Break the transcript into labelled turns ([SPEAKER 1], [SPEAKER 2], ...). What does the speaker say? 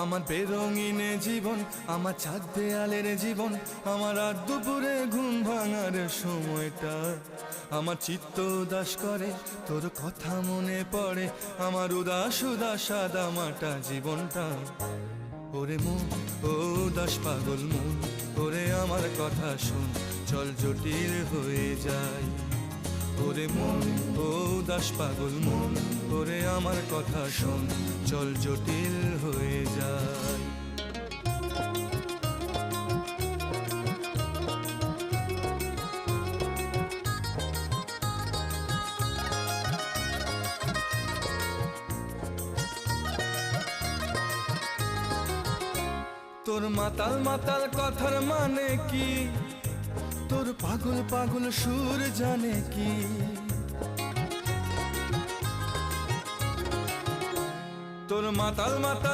[SPEAKER 1] আমার বেরঙিনে জীবন, আমার ছাদ দেয়ালের জীবন, আমার রাত দুপুরে ঘুম ভাঙার সময়টা। আমার চিত্ত উদাস করে, তোর কথা মনে পড়ে, আমার উদাস উদাস সাদা মাটা জীবনটা। ওরে মন, ও উদাস পাগল মন, ওরে আমার কথা শোন, চল জটিল হয়ে যায়। ওরে মন, ও উদাস পাগল মন, ওরে আমার কথা শোন, চল জটিল হয়ে যায়। তোর মাতাল মাতাল কথার মানে কি, তোর পাগল পাগল সুর জানে কি? তোর মাতাল মাতাল